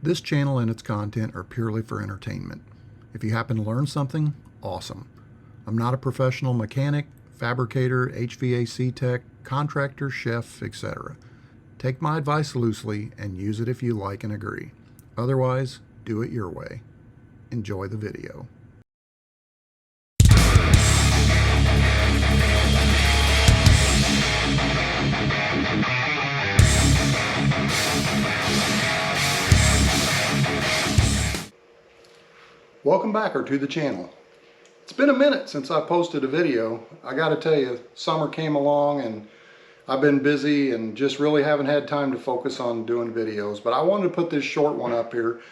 This channel and its content are purely for entertainment. If you happen to learn something, awesome. I'm not a professional mechanic, fabricator, HVAC tech, contractor, chef, etc. Take my advice loosely and use it if you like and agree. Otherwise, do it your way. Enjoy the video. Welcome back to the channel. It's been a minute since I posted a video. I gotta tell you, summer came along and I've been busy and just really haven't had time to focus on doing videos, but I wanted to put this short one up here.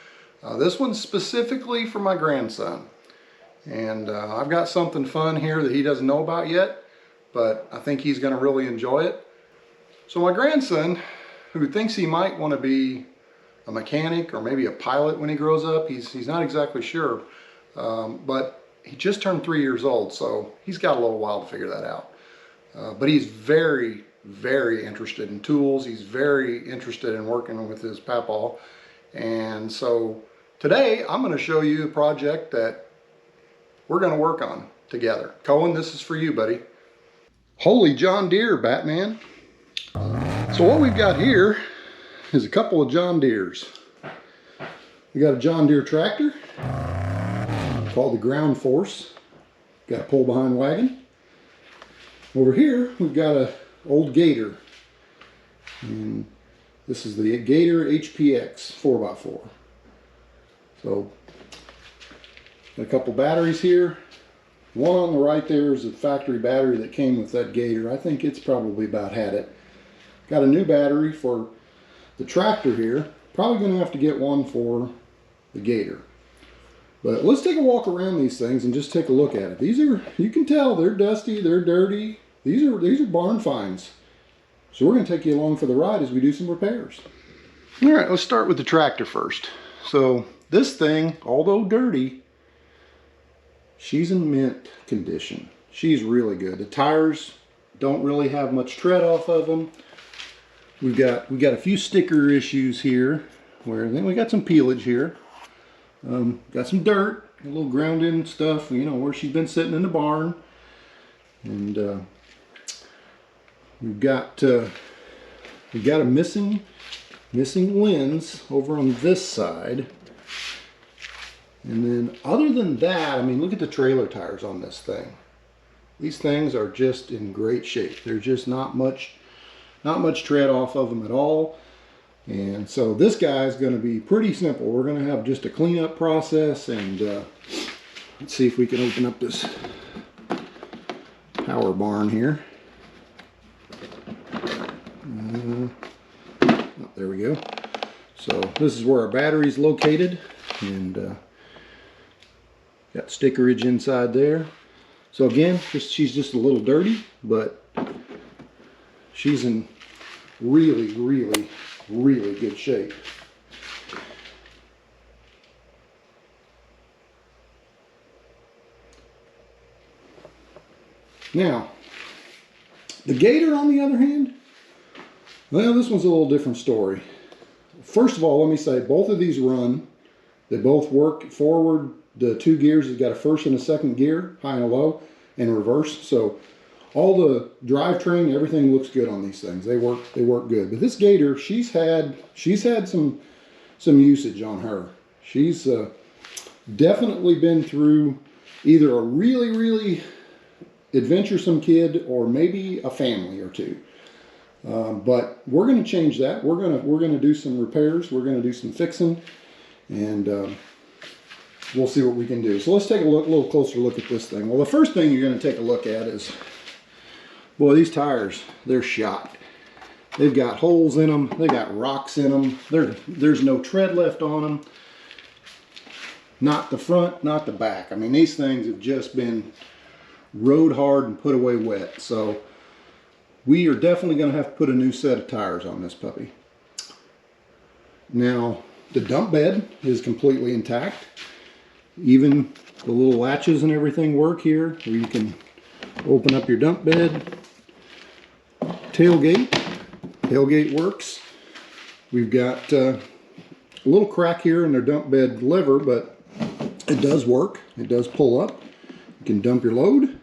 This one's specifically for my grandson. And I've got something fun here that he doesn't know about yet, but I think he's gonna really enjoy it. So my grandson, who thinks he might want to be a mechanic or maybe a pilot when he grows up, he's not exactly sure, but he just turned 3 years old, so he's got a little while to figure that out. But he's very, very interested in tools. He's very interested in working with his papaw. And so today I'm going to show you a project that we're going to work on together. Cohen, this is for you, buddy. Holy John Deere, Batman. So what we've got here is a couple of John Deeres. We got a John Deere tractor called the Ground Force. Got a pull behind wagon. Over here we've got a old Gator, and this is the Gator HPX 4x4. So got a couple batteries here. One on the right there is a factory battery that came with that Gator. I think it's probably about had it. Got a new battery for the tractor here. Probably going to have to get one for the Gator. But let's take a walk around these things and just take a look at it. These are, you can tell they're dusty, they're dirty. These are barn finds. So we're going to take you along for the ride as we do some repairs. All right, let's start with the tractor first. So this thing, although dirty, she's in mint condition. She's really good. The tires don't really have much tread off of them. We got a few sticker issues here, where then we got some peelage here. Got some dirt, a little ground in stuff, you know, where she's been sitting in the barn. And we've got a missing lens over on this side. And then other than that, I mean, look at the trailer tires on this thing. These things are just in great shape. There's just not much tread off of them at all. And so this guy is going to be pretty simple. We're going to have just a cleanup process, and let's see if we can open up this power barn here. Oh, there we go. So this is where our battery is located, and got stickerage inside there. So again, she's just a little dirty, but she's in really good shape. Now, the Gator, on the other hand, well, this one's a little different story. First of all, let me say both of these run. They both work forward. The two gears has got a first and a second gear, high and a low, and reverse. So all the drivetrain, everything looks good on these things. They work good. But this Gator, she's had some usage on her. She's definitely been through either a really adventuresome kid or maybe a family or two. But we're going to change that. We're going to do some repairs. We're going to do some fixing, and we'll see what we can do. So let's take a little closer look at this thing. Well, the first thing you're going to take a look at is, boy, these tires, they're shot. They've got holes in them. They got rocks in them. There's no tread left on them. Not the front, not the back. I mean, these things have just been rode hard and put away wet. So we are definitely going to have to put a new set of tires on this puppy. Now, the dump bed is completely intact. Even the little latches and everything work here, where you can open up your dump bed. Tailgate works. We've got a little crack here in their dump bed lever, but it does work. It does pull up. You can dump your load.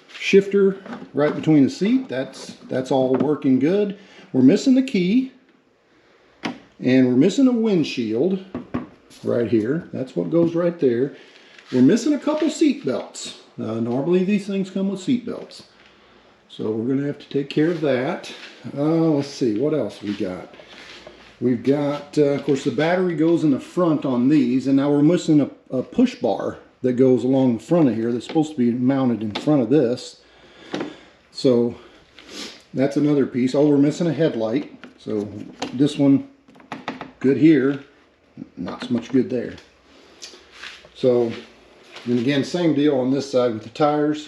Shifter right between the seat. That's all working good. We're missing the key, and we're missing a windshield right here. That's what goes right there. We're missing a couple seat belts. Normally these things come with seat belts, so we're going to have to take care of that. Let's see, what else we got? We've got, of course, the battery goes in the front on these, and now we're missing a push bar that goes along the front of here that's supposed to be mounted in front of this. So that's another piece. Oh, we're missing a headlight. So this one, good here, not so much good there. So, and again, same deal on this side with the tires.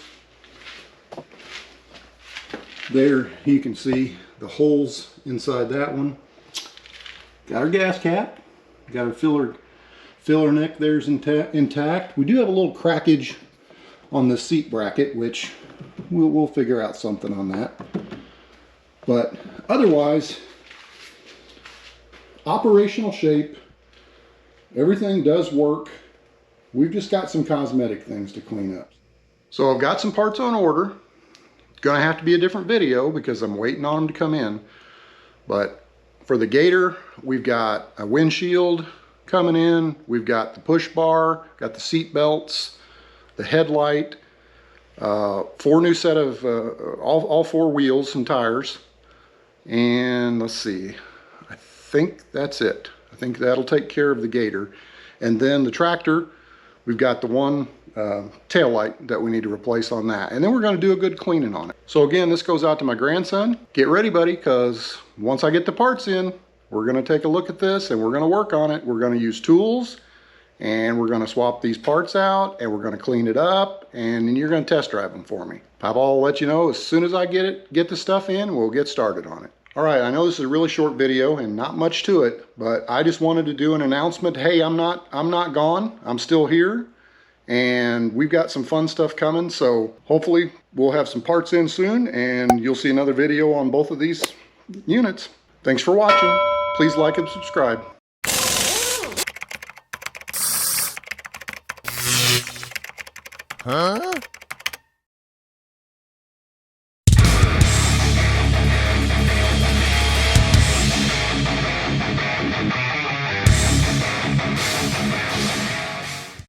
There you can see the holes inside that one. Got our gas cap. Got our filler neck there's intact. We do have a little crackage on the seat bracket, which we'll figure out something on that. But otherwise, operational shape. Everything does work. We've just got some cosmetic things to clean up. So I've got some parts on order. It's gonna have to be a different video because I'm waiting on them to come in. But for the Gator, we've got a windshield coming in. We've got the push bar, got the seat belts, the headlight, 4 new set of all 4 wheels and tires. And let's see, I think that's it. I think that'll take care of the Gator. And then the tractor, we've got the one tail light that we need to replace on that. And then we're going to do a good cleaning on it. So again, this goes out to my grandson. Get ready, buddy, because once I get the parts in, we're going to take a look at this and we're going to work on it. We're going to use tools and we're going to swap these parts out and we're going to clean it up, and then you're going to test drive them for me. Papa will let you know as soon as I get the stuff in, we'll get started on it. All right, I know this is a really short video and not much to it, but I just wanted to do an announcement. Hey, I'm not gone. I'm still here, and we've got some fun stuff coming. So hopefully we'll have some parts in soon, and you'll see another video on both of these units. Thanks for watching. Please like and subscribe. Huh?